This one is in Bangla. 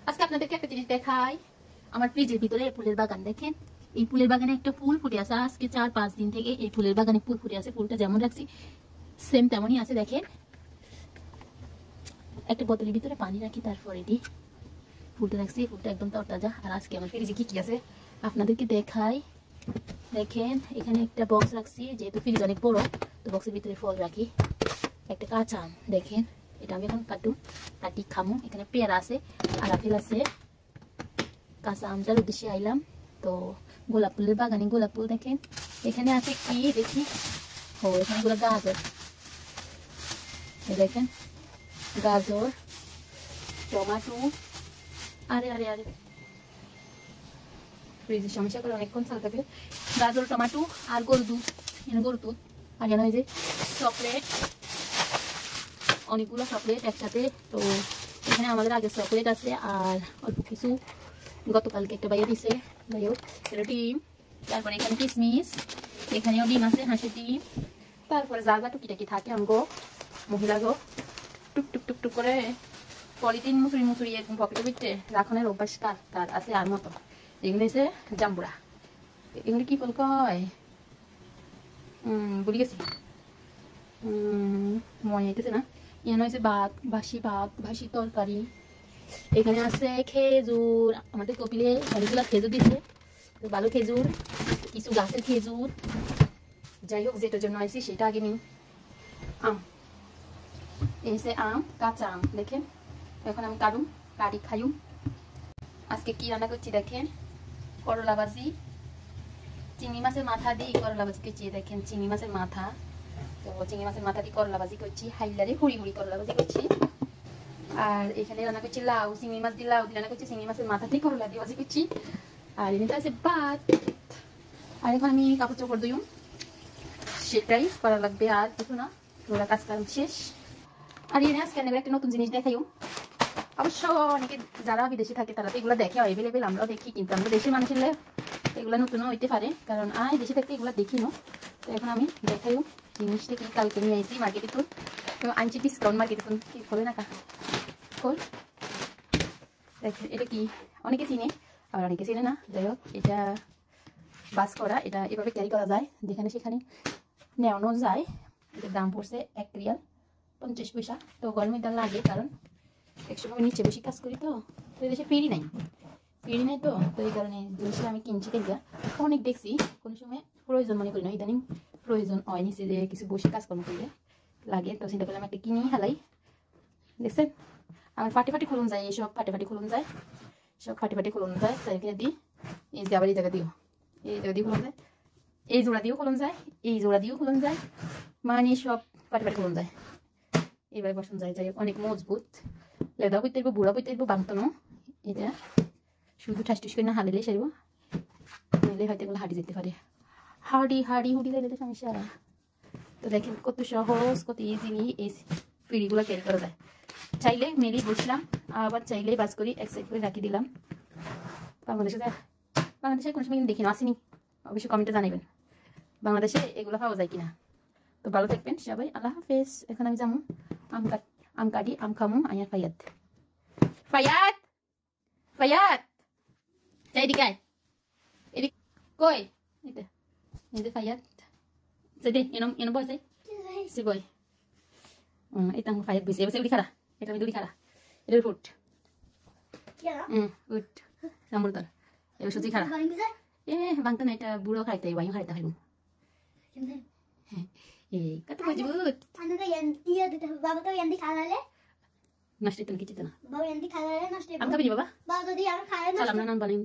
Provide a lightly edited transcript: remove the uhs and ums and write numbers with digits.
আজকে আপনাদেরকে একটা জিনিস দেখাই। আমার ফ্রিজের ভিতরে ফুলের বাগান দেখেন। এই ফুলের বাগানে একটা ফুল ফুটে আছে। আজকে 4-5 দিন থেকে এই ফুলের বাগানে ফুল ফুটে আছে। ফুলটা যেমন রাখছি সেম তেমনই আছে। দেখেন, একটা বোতলের ভিতরে পানি রাখি, তারপর এটি ফুলটা রাখছি। ফুলটা একদম তরতাজা। আর আজকে আমার ফ্রিজে কি কি আছে আপনাদেরকে দেখাই। দেখেন, এখানে একটা বক্স রাখছি, যেহেতু ফ্রিজ অনেক বড় তো বক্সের ভিতরে ফল রাখি। একটা কাঁচা আম দেখেন, এটা আমি এখন কাটি খামু। এখানে পেয়ারা আছে আর আপেল আছে। কাঁচা আমটার উদ্দেশ্যে আইলাম। তো গোলাপ ফুলের বাগানে গোলাপ ফুল দেখেন। এখানে আছে কি দেখি, ও এখানে গুলো গাজর, দেখেন গাজর, টমাটো। আরে আরে আরে ফ্রিজের সমস্যা করে অনেকক্ষণ চাল থাকলে। গাজর, টমাটো আর গরুর দুধ, গরুর দুধ। আর এখানে ওই যে চকলেট, অনেকগুলো চকলেট একসাথে। তো এখানে আমাদের আগে চকলেট আছে আর অল্প কিছু গতকালকে একটা বাইরে দিছে, যাই হোক এটা ডিম। তারপরে এখানে কিশমিশ, এখানেও ডিম আছে, হাঁসের ডিম। তারপরে যা যা টুকিটাকি থাকে আমগো মহিলাগো টুক টুক টুক টুক করে পলিথিন মুচুরি এরকম পকেটে বিটে রাখনের অভ্যাস কার আছে আর মতো। এগুলো হচ্ছে জাম্বুরা। এগুলো কি ফল কয় ভুলে গেছি, মনে হইতেছে না। এখানে হয়েছে ভাত, বাসি তরকারি। এখানে আছে খেজুর, আমাদের কপিলে অনেকগুলো খেজুর দিচ্ছে, তো ভালো খেজুর, কিছু গাছের খেজুর। যাই হোক, যেটার জন্য আইছি সেটা আগে নিই। আম, এই যে আম, কাঁচা আম দেখেন। এখন আমি কাটি খাইম। আজকে কি রান্না করছি দেখেন, করলা ভাজি, চিংড়ি মাছের মাথা দিয়ে করলা ভাজি করছি। দেখেন চিংড়ি মাছের মাথা, তো চিংড়ি মাছের মাথা দিয়ে করলা ভাজি করছি। হাইলারে হুড়ি করলা ভাজি করছি। আর এখানে রান্না করছি লাউ, চিংড়ি মাছ দিয়ে লাউ দিয়ে রান্না করছি। চিংড়ি মাছের মাথা দিয়ে করলা দিয়ে ভাজি করছি। আর এমনিতে আছে ভাত। আর এখন আমি কাপড় চোপড় দিই, সেটাই করা লাগবে, আর কিছু না। ওরা কাজ কাম শেষ। আর এখানে আজকে একটা নতুন জিনিস দেখাই। অবশ্য অনেকে যারা বিদেশে থাকে তারা তো এগুলো দেখে অ্যাভেলেবেল, আমরাও দেখি, কিন্তু আমরা দেশের মানুষের এগুলো নতুনও হইতে পারে, কারণ দেশে থাকতে এগুলো দেখি না। তো এখন আমি দেখাই জিনিসটা কি। কালকে নিয়ে আসি মার্কেটে, তো আনছি ডিসকাউন্ট মার্কেটে। কি খোলে না খোল, দেখেন এটা কি। অনেকে চিনে আবার অনেকে চিনে না। যাই হোক, এটা বাস করা, এটা এভাবে ক্যারি করা যায়, যেখানে সেখানে নেওয়ানো যায়। এটার দাম পড়ছে 1 রিয়াল 50 পয়সা। তো গরমের দাম লাগে, কারণ একসময় নিচে বেশি কাজ করি, তো দেশে ফেরি নাই তো এই কারণে জিনিসটা আমি কিনছি। দেখবা অনেক দেখছি, কোনো সময় প্রয়োজন মনে করি না, ইদানিং প্রয়োজন হয় নিচে যে কিছু বসে কাজকর্ম করলে লাগে। তো চিন্তা করলাম একটা কিনি হালাই। দেখছেন আমার ফাটি খুলুন যায়, এইসব ফাটি খুলুন যায়, সব ফাটি খুলুন যায়। সাইকেল দিই, এই যে আবার এই জায়গা দিও, এই জায়গা দিয়ে খুলুন যায়, এই জোড়া দিয়েও খুলুন যায়, এই জোড়া দিয়েও খুলুন যায়, মানে সব ফাটি খুলুন যায়। এবার বসুন যায়। যাই হোক, অনেক মজবুত, লেদা বইতে বুড়া বইতে বাংতানো। এটা শুধু ঠাস করে না হালিলে সারিব, নিলে হয়তো এগুলো হাঁটি যেতে পারে। হাড়ি হুড়ি দিলে তো সমস্যা। তো দেখেন কত সহজ, কত ইজিলি এই পিড়িগুলো ক্যারি করা যায়। চাইলে মেলি বসলাম, আবার চাইলে বাস করি এক সাইড করে রাখি দিলাম। বাংলাদেশে কোনো সময় দেখিনি, আসেনি, অবশ্যই কমেন্টে জানাবেন বাংলাদেশে এগুলো পাওয়া যায় কিনা। তো ভালো থাকবেন সবাই, আল্লাহ হাফেজ। এখন আমি যাবো আম কাটি, আম খামো। আয়ার ফায়াত এদিকে আয়, এদিক কই এই যে ফায়াত যদি এনো বসে সে বই। এটা ফায়াত বসে বসে উড়ি খারা, এটা আমি দড়ি খারা, এটা ফুট উঠ সামুরদার এবার সুজি খারা। বাংতা না, এটা বুড়ো খাইতে বাইও খাইতে খাইব। কত মজবুত নষ্ট তুমি কিছু না। আমি খাবি বাবা, বাবা যদি আমি খাই না বানাই।